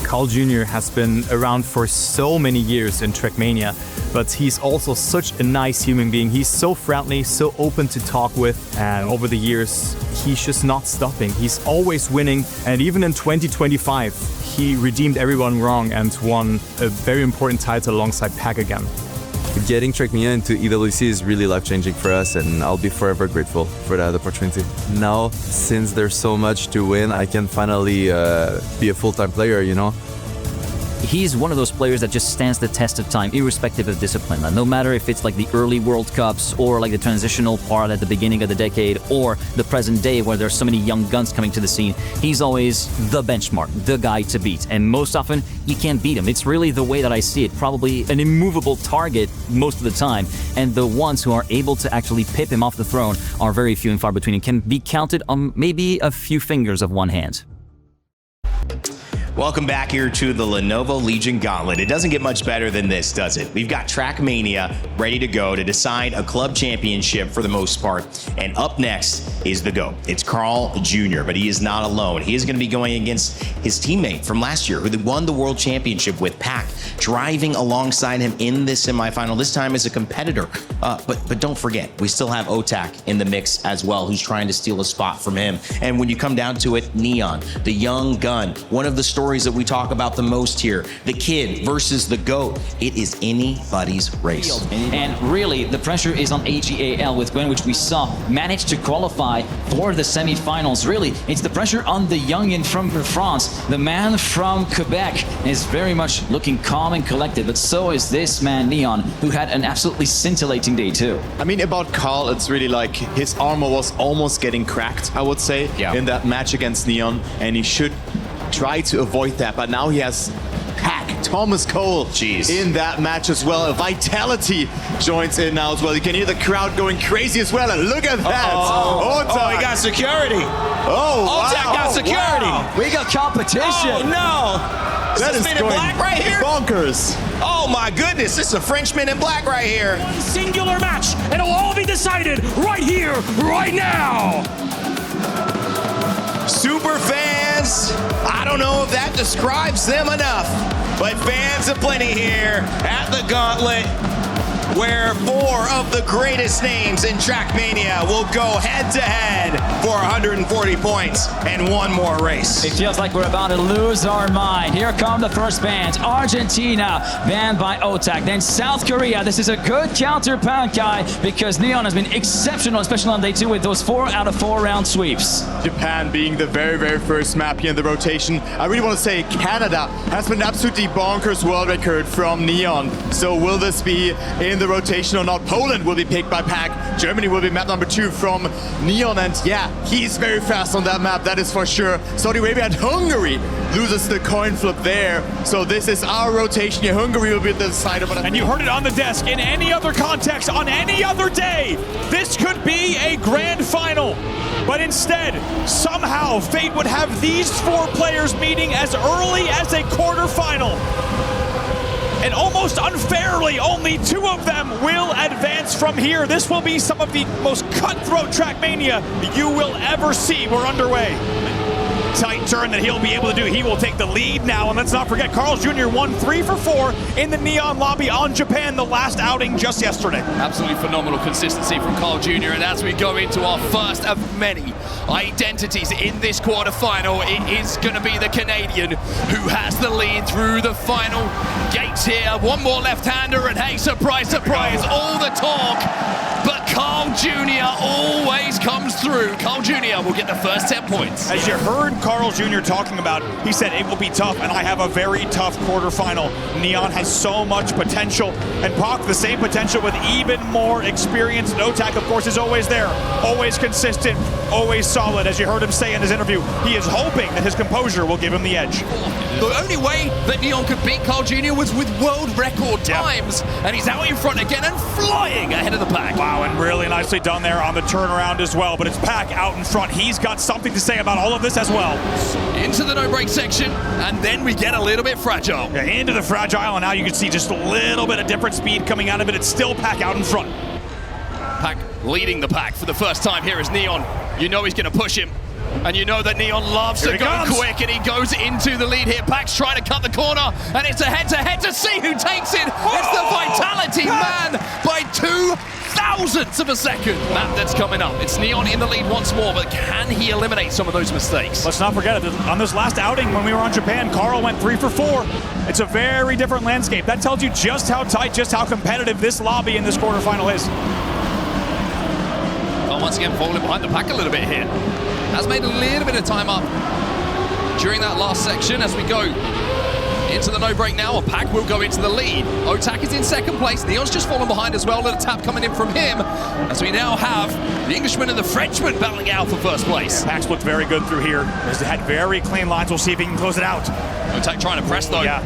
CarlJr has been around for so many years in Trackmania, but he's also such a nice human being. He's so friendly, so open to talk with, and over the years, he's just not stopping. He's always winning, and even in 2025, he redeemed everyone wrong and won a very important title alongside Pack again. Getting Trackmania into EWC is really life-changing for us, and I'll be forever grateful for that opportunity. Now, since there's so much to win, I can finally be a full-time player, you know? He's one of those players that just stands the test of time, irrespective of discipline. No matter if it's like the early World Cups or like the transitional part at the beginning of the decade or the present day where there's so many young guns coming to the scene, he's always the benchmark, the guy to beat. And most often, you can't beat him. It's really the way that I see it. Probably an immovable target most of the time. And the ones who are able to actually pip him off the throne are very few and far between and can be counted on maybe a few fingers of one hand. Welcome back here to the Lenovo Legion Gauntlet. It doesn't get much better than this, does it? We've got Trackmania ready to go to decide a club championship for the most part. And up next is the GOAT. It's CarlJr, but he is not alone. He is going to be going against his teammate from last year who won the World Championship with Pack, driving alongside him in this semifinal, this time as a competitor. But don't forget, we still have Otaaaq in the mix as well, who's trying to steal a spot from him. And when you come down to it, Neon, the young gun, one of the stories that we talk about the most here, the kid versus the GOAT. It is anybody's race. And really, the pressure is on AGAL with Gwen, which we saw manage to qualify for the semifinals. Really, it's the pressure on the youngin from France. The man from Quebec is very much looking calm and collected, but so is this man, Neon, who had an absolutely scintillating day too. I mean, about Carl, it's really like his armor was almost getting cracked, I would say, in that match against Neon, and he should try to avoid that, but now he has Pack, Thomas Cole in that match as well. Vitality joins in now as well. You can hear the crowd going crazy as well, and look at that! Oh, he got security! Otaaaq got security! Wow. We got competition! Oh no! That is Men in Black right here? Bonkers! Oh my goodness, this is a Frenchman in Black right here. One singular match, and it'll all be decided right here, right now! Super fans, I don't know if that describes them enough, but fans aplenty here at the Gauntlet, where 4 of the greatest names in Trackmania will go head-to-head for 140 points and one more race. It feels like we're about to lose our mind. Here come the first bands. Argentina, banned by Otaaaq. Then South Korea. This is a good counter-pound guy because Neon has been exceptional, especially on day 2 with those 4 out of 4 round sweeps. Japan being the very, very first map here in the rotation. I really want to say Canada has been absolutely bonkers world record from Neon. So will this be in the rotation or not? Poland will be picked by Pack. Germany will be map number 2 from Neon, and yeah, he's very fast on that map, that is for sure. Saudi Arabia and Hungary loses the coin flip there. So this is our rotation here. Hungary will be the decider. But and you heard it on the desk. In any other context, on any other day, this could be a grand final. But instead, somehow, fate would have these 4 players meeting as early as a quarterfinal. And almost unfairly, only 2 of them will advance from here. This will be some of the most cutthroat Trackmania you will ever see. We're underway. Tight turn that he'll be able to do. He will take the lead now. And let's not forget, CarlJr won 3 for 4 in the Neon lobby on Japan, the last outing just yesterday. Absolutely phenomenal consistency from CarlJr. And as we go into our first of many identities in this quarterfinal, it is going to be the Canadian who has the lead through the final gates here. One more left-hander, and hey, surprise, surprise, all the talk. But CarlJr always comes through. CarlJr will get the first 10 points. As you heard CarlJr talking about, he said it will be tough, and I have a very tough quarterfinal. Neon has so much potential, and Pac the same potential with even more experience. And Otaaaq, of course, is always there, always consistent, always solid. As you heard him say in his interview, he is hoping that his composure will give him the edge. The only way that Neon could beat CarlJr was with world record times, and he's out in front again and flying ahead of the pack. Wow, and really nicely done there on the turnaround as well, but it's Pac out in front. He's got something to say about all of this as well. Into the no-break section, and then we get a little bit fragile. Yeah, into the fragile, and now you can see just a little bit of different speed coming out of it. It's still Pac out in front. Pac leading the pack for the first time here is Neon. You know he's going to push him. And you know that Neon loves to go quick, and he goes into the lead here. Pack's trying to cut the corner, and it's a head-to-head to see who takes it. It's the Vitality Man by 0.02 of a second. Map that's coming up. It's Neon in the lead once more, but can he eliminate some of those mistakes? Let's not forget it. On this last outing when we were on Japan, Carl went 3 for 4. It's a very different landscape. That tells you just how tight, just how competitive this lobby in this quarterfinal is. Oh, once again, falling behind the pack a little bit here. Has made a little bit of time up during that last section as we go into the no break now. Pack will go into the lead. Otaaaq is in second place. Neon's just fallen behind as well. A little tap coming in from him as we now have the Englishman and the Frenchman battling out for first place. Yeah, Pack's looked very good through here. He's had very clean lines. We'll see if he can close it out. Otaaaq trying to press though. Yeah.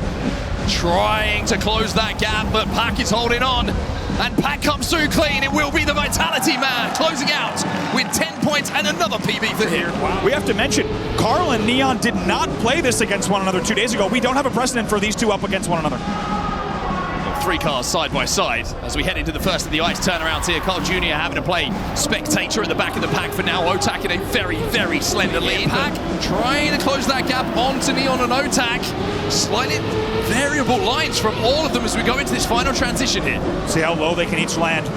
Trying to close that gap, but Pack is holding on. And Pack comes through clean. It will be the Vitality Man closing out with 10 points and another PB for him. Wow. We have to mention, Carl and Neon did not play this against one another 2 days ago. We don't have a precedent for these two up against one another. 3 cars side by side as we head into the first of the ice turnarounds here. CarlJr having to play spectator at the back of the pack for now. Otaaaq in a very, very slender lead. Pack trying to close that gap onto Neon and Otaaaq. Slightly variable lines from all of them as we go into this final transition here. See how low they can each land.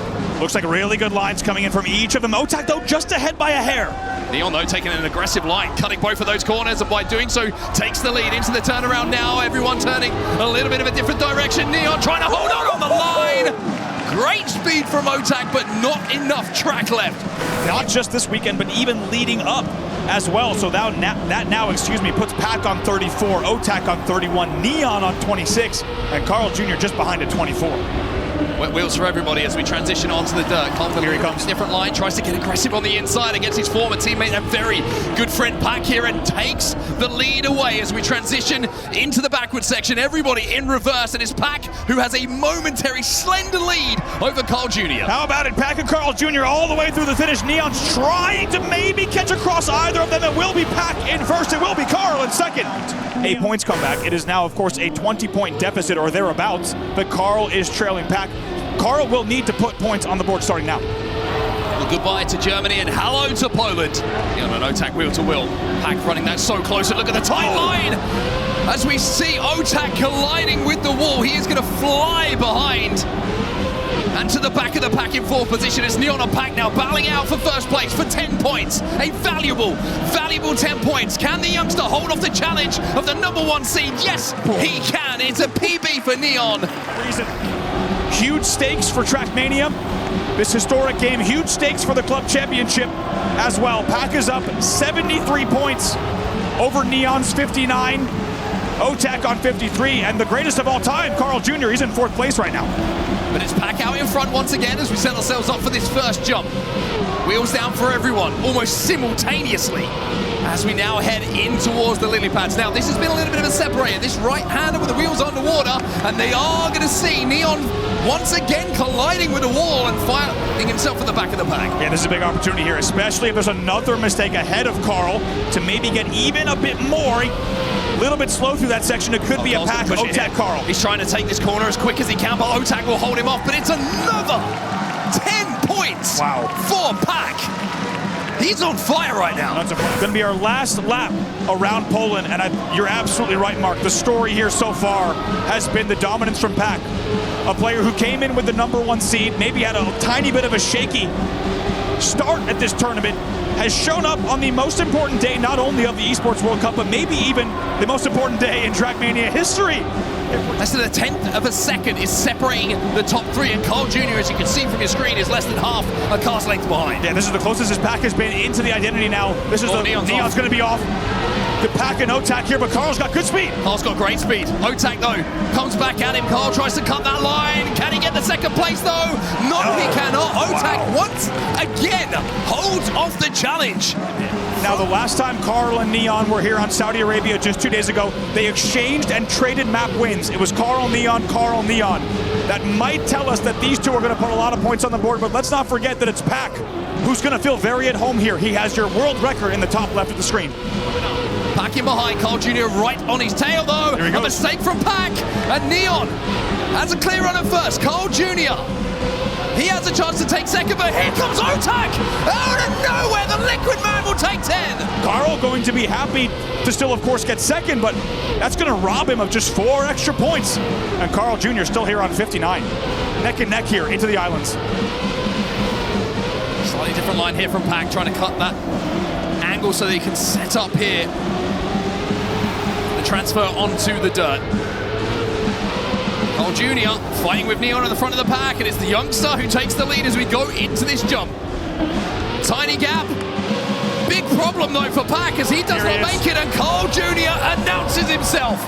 Looks like really good lines coming in from each of them. Otaaaq, though, just ahead by a hair. Neon, though, taking an aggressive line, cutting both of those corners, and by doing so, takes the lead into the turnaround now. Everyone turning a little bit of a different direction. Neon trying to hold on the line. Great speed from Otaaaq, but not enough track left. Not just this weekend, but even leading up as well. So that now puts Pack on 34, Otaaaq on 31, Neon on 26, and CarlJr just behind at 24. Wet wheels for everybody as we transition onto the dirt. Here he comes. Different line, tries to get aggressive on the inside against his former teammate, a very good friend Pack here, and takes the lead away as we transition into the backward section. Everybody in reverse, and it's Pack who has a momentary slender lead over CarlJr. How about it? Pack and CarlJr all the way through the finish. Neon's trying to maybe catch across either of them. It will be Pack in first. It will be Carl in second. 8 points comeback. It is now, of course, a 20-point deficit or thereabouts, but Carl is trailing Pack. Carl will need to put points on the board starting now. Well, goodbye to Germany and hello to Poland. Neon and Otaaaq wheel to wheel. Pack running that so close, and look at the tight line. As we see Otaaaq colliding with the wall, he is going to fly behind. And to the back of the pack in fourth position is Neon and Pack now battling out for first place for 10 points. A valuable 10 points. Can the youngster hold off the challenge of the #1 seed? Yes, he can. It's a PB for Neon. Huge stakes for Trackmania. This historic game, huge stakes for the club championship as well. Pack is up 73 points over Neon's 59. Otaaaq on 53, and the greatest of all time, CarlJr, he's in fourth place right now. But it's Pack out in front once again as we set ourselves up for this first jump. Wheels down for everyone, almost simultaneously, as we now head in towards the lily pads. Now, this has been a little bit of a separator. This right-hander with the wheels underwater, and they are going to see Neon once again colliding with the wall and finding himself at the back of the pack. Yeah, this is a big opportunity here, especially if there's another mistake ahead of Carl to maybe get even a bit more. A little bit slow through that section. It could be a Pack, Otaaaq, Carl. He's trying to take this corner as quick as he can, but Otaaaq will hold him off, but it's another 10 points for Pack. He's on fire right now. That's going to be our last lap around Poland, and you're absolutely right, Mark. The story here so far has been the dominance from Pack. A player who came in with the #1 seed, maybe had a tiny bit of a shaky start at this tournament, has shown up on the most important day, not only of the Esports World Cup, but maybe even the most important day in Trackmania history. Less than a 10th of a second is separating the top 3, and CarlJr, as you can see from your screen, is less than half a car's length behind. Yeah, this is the closest his Pack has been into the identity now. This is Neon's going to be off. The Pack and Otaaaq here, but Carl's got good speed. Carl's got great speed. Otaaaq, though, comes back at him. Carl tries to cut that line. Can he get the second place, though? No, he cannot. Otaaaq once again holds off the challenge. Now, the last time Carl and Neon were here on Saudi Arabia just 2 days ago, they exchanged and traded map wins. It was Carl, Neon, Carl, Neon. That might tell us that these two are going to put a lot of points on the board, but let's not forget that it's Pack who's going to feel very at home here. He has your world record in the top left of the screen. Pack in behind, CarlJr right on his tail, though. A mistake from Pack, and Neon has a clear run at first. CarlJr He has a chance to take second, but here comes Otaaaq! Out of nowhere, the Liquid Man will take 10! Carl going to be happy to still, of course, get second, but that's going to rob him of just 4 extra points. And CarlJr. still here on 59. Neck and neck here into the islands. Slightly different line here from Pack, trying to cut that angle so that he can set up here. The transfer onto the dirt. CarlJr. fighting with Neon at the front of the pack, and it's the youngster who takes the lead as we go into this jump. Tiny gap. Big problem though for Pack as he does not make it, and CarlJr. announces himself.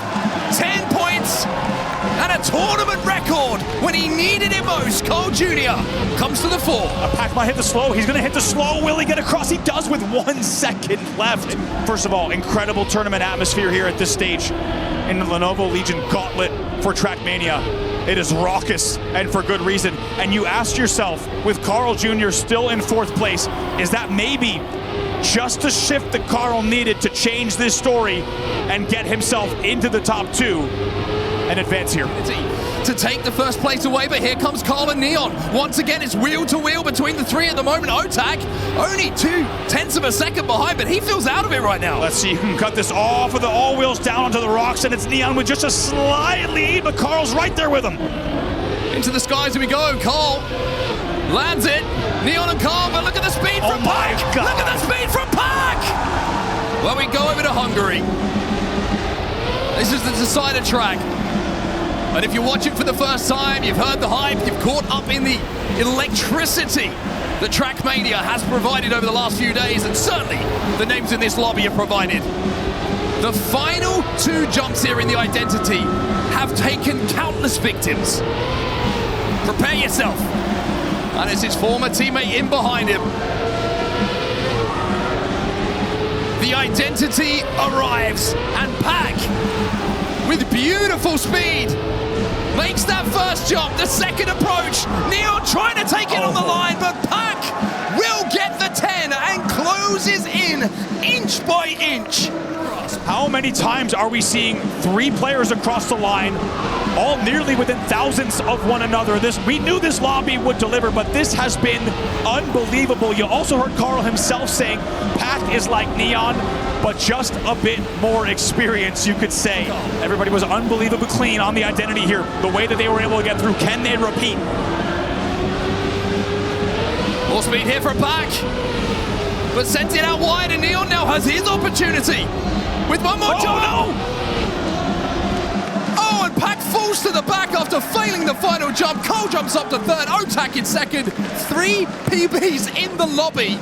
10 points and a tournament record when he needed it most. CarlJr. comes to the fore. Pack might hit the slow. He's going to hit the slow. Will he get across? He does with 1 second left. First of all, incredible tournament atmosphere here at this stage in the Lenovo Legion Gauntlet for Trackmania. It is raucous, and for good reason. And you asked yourself, with CarlJr. still in 4th place, is that maybe just the shift that Carl needed to change this story and get himself into the top 2 and advance here? To take the first place away, but here comes Carl and Neon. Once again, it's wheel to wheel between the 3 at the moment. Otaaaq only 0.2 of a second behind, but he feels out of it right now. Let's see who can cut this off with the all wheels down onto the rocks, and it's Neon with just a slight lead, but Carl's right there with him. Into the skies we go. Carl lands it. Neon and Carl, but look at the speed from Pack. Look at the speed from Pack. Well, we go over to Hungary. This is the decider track. And if you're watching for the first time, you've heard the hype, you've caught up in the electricity that Trackmania has provided over the last few days, and certainly the names in this lobby have provided. The final 2 jumps here in the identity have taken countless victims. Prepare yourself. And it's his former teammate in behind him. The identity arrives, and Pack, with beautiful speed, makes that first jump, the second approach. Neon trying to take it on the line, but Pack will get the 10 and closes in inch by inch. How many times are we seeing 3 players across the line, all nearly within thousands of one another? We knew this lobby would deliver, but this has been unbelievable. You also heard Carl himself saying Pack is like Neon, but just a bit more experience, you could say. Everybody was unbelievably clean on the identity here. The way that they were able to get through, can they repeat? More speed here from Pack, but sends it out wide, and Neon now has his opportunity with one more jump. No! Oh, and Pack falls to the back after failing the final jump. Cole jumps up to 3rd, Otaaaq in 2nd. 3 PBs in the lobby.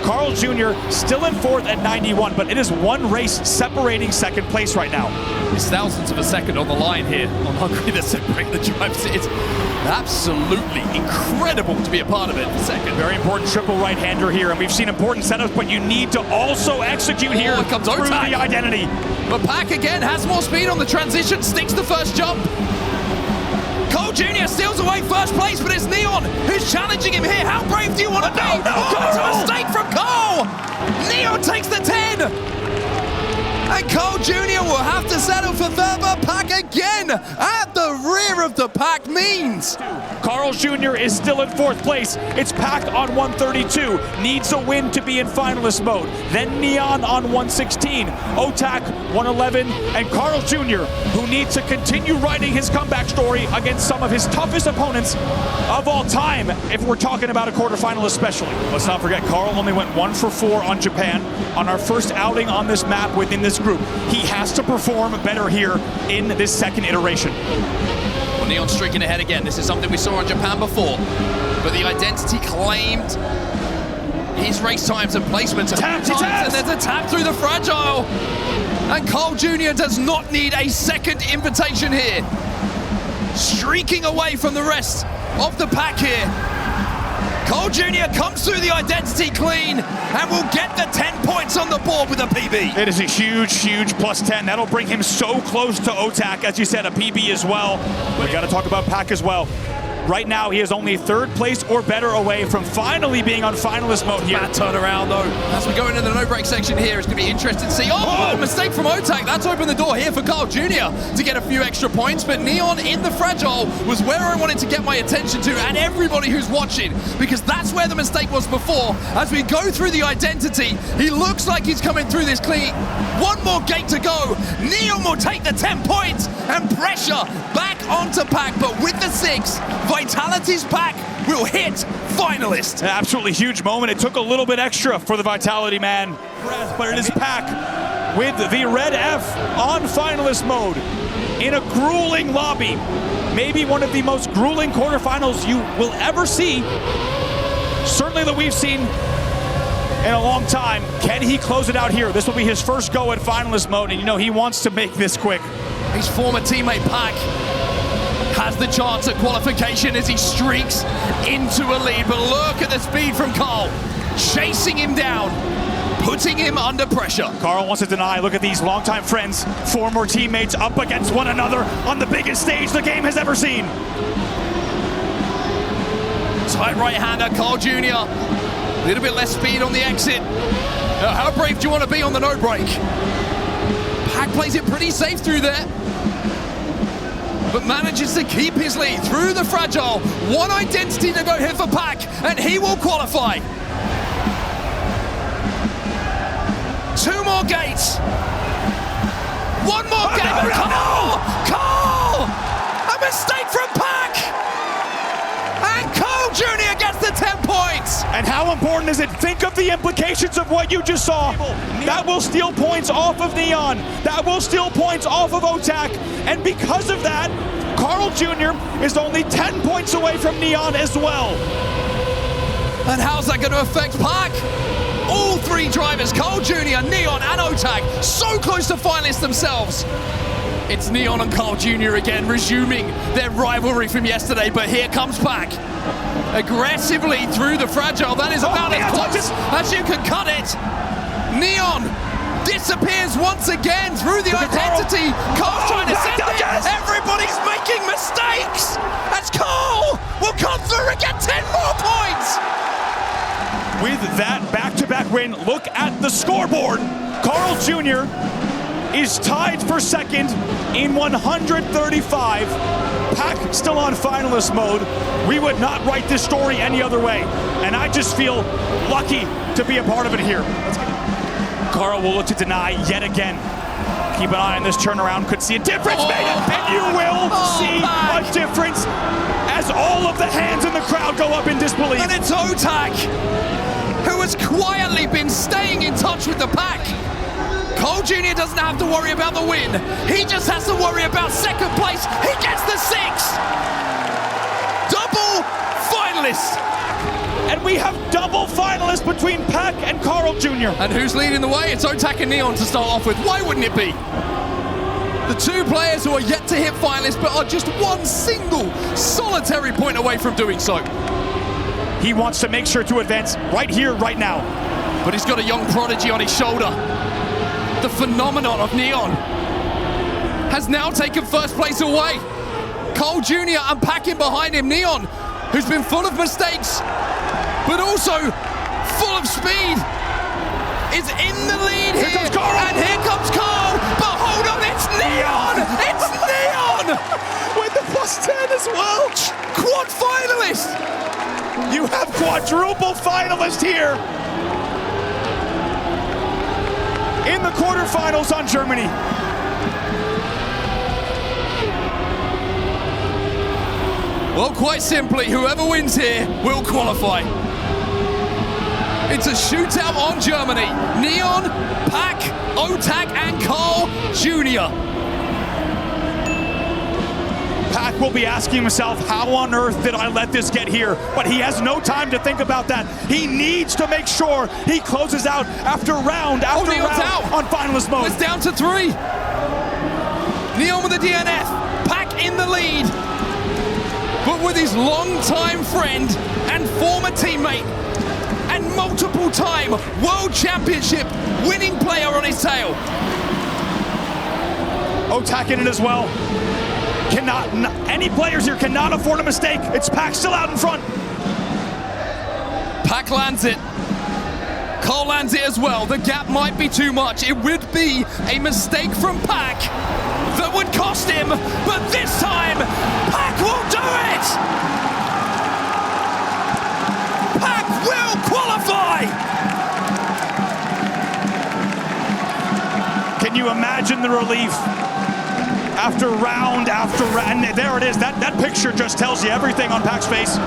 CarlJr. still in 4th at 91, but it is 1 race separating 2nd place right now. It's thousands of a second on the line here on Hungary that separate the drives. It's absolutely incredible to be a part of it. 2nd. Very important triple right-hander here, and we've seen important setups, but you need to also execute here comes through Otaaaq. the identity. But Pack again has more speed on the transition, sticks the first jump. CarlJr. steals away 1st place, but it's Neon who's challenging him here. How brave do you want to be? It's a mistake from Carl. Neon takes the 10. And CarlJr. will have to settle for 3rd, but Pack again at the rear of the pack means. CarlJr. is still in 4th place. It's Pack on 132. Needs a win to be in finalist mode. Then Neon on 116. Otaaaq 111. And CarlJr., who needs to continue writing his comeback story against some of his toughest opponents of all time, if we're talking about a quarterfinal especially. Let's not forget, Carl only went 1 for 4 on Japan on our first outing on this map within this group. He has to perform better here in this 2nd iteration. Well, Neon streaking ahead again. This is something we saw in Japan before, but the identity claimed his race times and placements and there's a tap through the fragile, and CarlJr. does not need a 2nd invitation here. Streaking away from the rest of the pack here. CarlJr. comes through the identity clean and will get the 10 points on the board with a PB. It is a huge, huge plus 10. That'll bring him so close to Otaaaq, as you said, a PB as well. We got to talk about Pack as well. Right now, he is only 3rd place or better away from finally being on finalist mode here. Bad turnaround though. As we go into the no-break section here, it's going to be interesting to see. Oh, mistake from Otaaaq. That's opened the door here for CarlJr to get a few extra points. But Neon in the fragile was where I wanted to get my attention to, and everybody who's watching, because that's where the mistake was before. As we go through the identity, he looks like he's coming through this clean. One more gate to go. Neon will take the 10 points and pressure back onto Pack, but with the 6, Vitality's Pack will hit finalist. An absolutely huge moment. It took a little bit extra for the Vitality man, but it is Pack with the red F on finalist mode in a grueling lobby. Maybe one of the most grueling quarterfinals you will ever see. Certainly that we've seen in a long time. Can he close it out here? This will be his first go at finalist mode, and you know he wants to make this quick. His former teammate Pack has the chance at qualification as he streaks into a lead, but look at the speed from Carl, chasing him down, putting him under pressure. Carl wants to deny. Look at these longtime friends, former teammates up against one another on the biggest stage the game has ever seen. Tight right-hander, CarlJr. A little bit less speed on the exit. How brave do you want to be on the no-break? Pack plays it pretty safe through there, but manages to keep his lead through the fragile. One identity to go here for Pack, and he will qualify. 2 more gates. 1 more gate. Carl! A mistake from Pack! And CarlJr gets the 10 points! And how important is it? Think of the implications of what you just saw. That will steal points off of Neon. That will steal points off of Otaaaq. And because of that, CarlJr is only 10 points away from Neon as well. And how's that going to affect Pack? All 3 drivers, CarlJr, Neon, and Otaaaq, so close to finalists themselves. It's Neon and CarlJr again, resuming their rivalry from yesterday, but here comes Pack. Aggressively through the fragile. That is about as close as you can cut it. Neon disappears once again through the identity. Carl's trying to send it. Everybody's making mistakes. As Carl will come through and get 10 more points. With that back-to-back win, look at the scoreboard. CarlJr is tied for 2nd in 135. Pack still on finalist mode. We would not write this story any other way. And I just feel lucky to be a part of it here. Carl will look to deny yet again. Keep an eye on this turnaround. Could see a difference made, and you will see a difference as all of the hands in the crowd go up in disbelief. And it's Otaaaq, who has quietly been staying in touch with the Pack. CarlJr doesn't have to worry about the win. He just has to worry about 2nd place. He gets the 6. Double finalist. And we have double finalists between Pack and CarlJr. And who's leading the way? It's Otaaaq and Neon to start off with. Why wouldn't it be? The 2 players who are yet to hit finalists, but are just one single solitary point away from doing so. He wants to make sure to advance right here, right now. But he's got a young prodigy on his shoulder. The phenomenon of Neon has now taken 1st place away. CarlJr and Pack in behind him. Neon, who's been full of mistakes, but also full of speed, is in the lead here. Here comes Carl. And here comes Carl. But hold on, it's Neon! It's Neon! With the +10 as well. Quad finalist! You have quadruple finalists here in the quarterfinals on Germany. Well, quite simply, whoever wins here will qualify. It's a shootout on Germany. Neon, Pack, Otaaaq, and CarlJr. Pack will be asking himself, how on earth did I let this get here? But he has no time to think about that. He needs to make sure he closes out after round after round on finalist mode. It's down to 3. Neon with the DNF, Pack in the lead. But with his longtime friend and former teammate and multiple-time World Championship winning player on his tail. Otaaaq in it as well. Any players here cannot afford a mistake. It's Pack still out in front. Pack lands it. Carl lands it as well. The gap might be too much. It would be a mistake from Pack that would cost him, but this time, Pack will do it! Pack will qualify! Can you imagine the relief? After round, and there it is. That picture just tells you everything on Pack's face.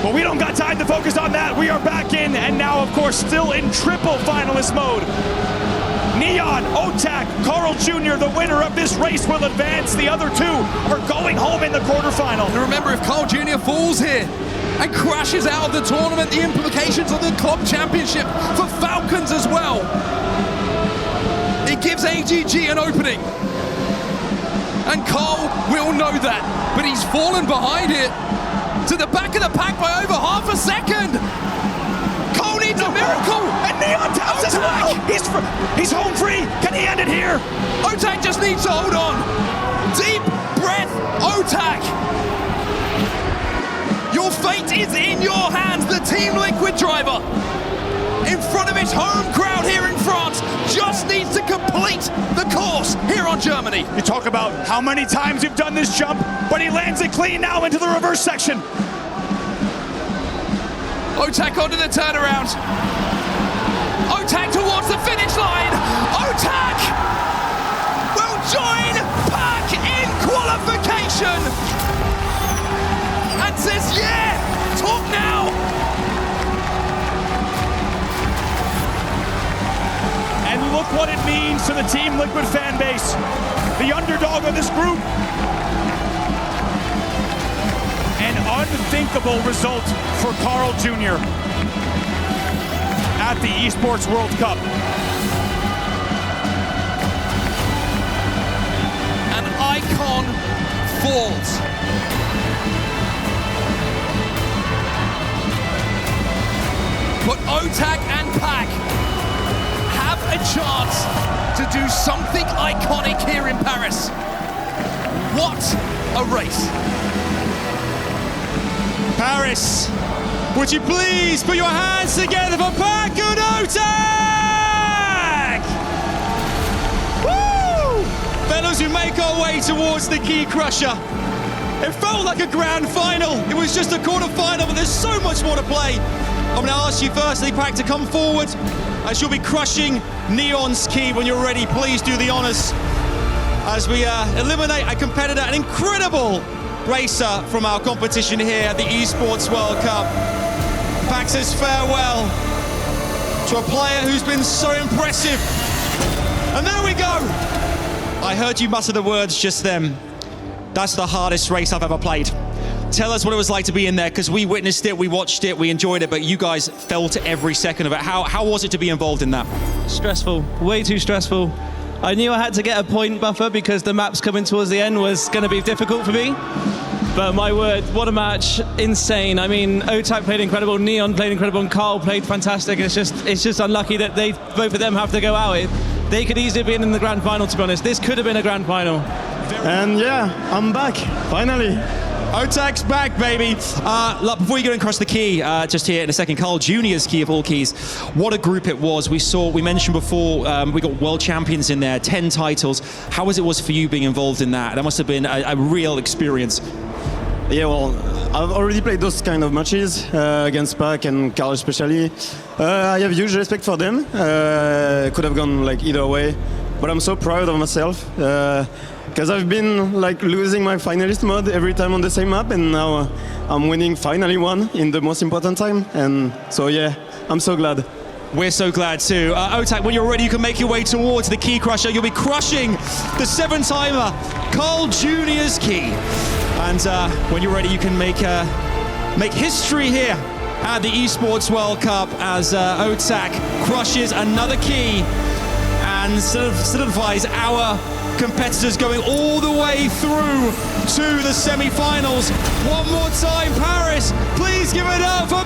But we don't got time to focus on that. We are back in, and now, of course, still in triple finalist mode. Neon, Otaaaq, CarlJr, the winner of this race, will advance. The other two are going home in the quarterfinal. And remember, if CarlJr falls here and crashes out of the tournament, the implications of the club championship for Falcons as well. It gives AGG an opening. And Carl will know that, but he's fallen behind it to the back of the pack by over half a second. Carl needs a miracle, and Neon taps as well. He's home free. Can he end it here? Otaaaq just needs to hold on. Deep breath, Otaaaq. Your fate is in your hands. The Team Liquid driver, in front of his home crowd here in France, just needs to complete the course here on Germany. You talk about how many times you've done this jump, but he lands it clean now into the reverse section. Otaaaq onto the turnaround. Otaaaq towards the finish line. Otaaaq will join Pack in qualification and says, yeah, talk now. And look what it means to the Team Liquid fan base, the underdog of this group. An unthinkable result for CarlJr at the ESports World Cup. An icon falls. But Otaaaq and Pack have a chance to do something iconic here in Paris. What a race. Paris, would you please put your hands together for Pack and Otaaaq? Woo! Fellows, we make our way towards the Key Crusher. It felt like a grand final. It was just a quarter final, but there's so much more to play. I'm going to ask you firstly, Pack, to come forward as you'll be crushing Neon's key. When you're ready, please do the honors as we eliminate a competitor, an incredible racer from our competition here at the ESports World Cup. Pack says farewell to a player who's been so impressive. And there we go. I heard you mutter the words just then. That's the hardest race I've ever played. Tell us what it was like to be in there, because we witnessed it, we watched it, we enjoyed it, but you guys felt every second of it. How was it to be involved in that? Stressful, way too stressful. I knew I had to get a point buffer because the maps coming towards the end was going to be difficult for me. But my word, what a match, insane. I mean, Otaaaq played incredible, Neon played incredible, and Carl played fantastic. It's just unlucky that both of them have to go out. They could easily have been in the grand final, to be honest. This could have been a grand final. And yeah, I'm back, finally. Otaaaq's back, baby. Before you go and crush the key, just here in a second, CarlJr's key of all keys. What a group it was. We mentioned before, we got world champions in there, 10 titles. How was it for you being involved in that? That must have been a real experience. Yeah, well, I've already played those kind of matches against Pack and Carl especially. I have huge respect for them. Could have gone like either way, but I'm so proud of myself. Because I've been like losing my finalist mode every time on the same map, and now I'm winning finally one in the most important time. And so yeah, I'm so glad. We're so glad too. Otaaaq, when you're ready, you can make your way towards the Key Crusher. You'll be crushing the 7-timer CarlJr's key. And when you're ready, you can make history here at the ESports World Cup as Otaaaq crushes another key and solidifies our competitors going all the way through to the semi-finals. One more time, Paris, please give it up for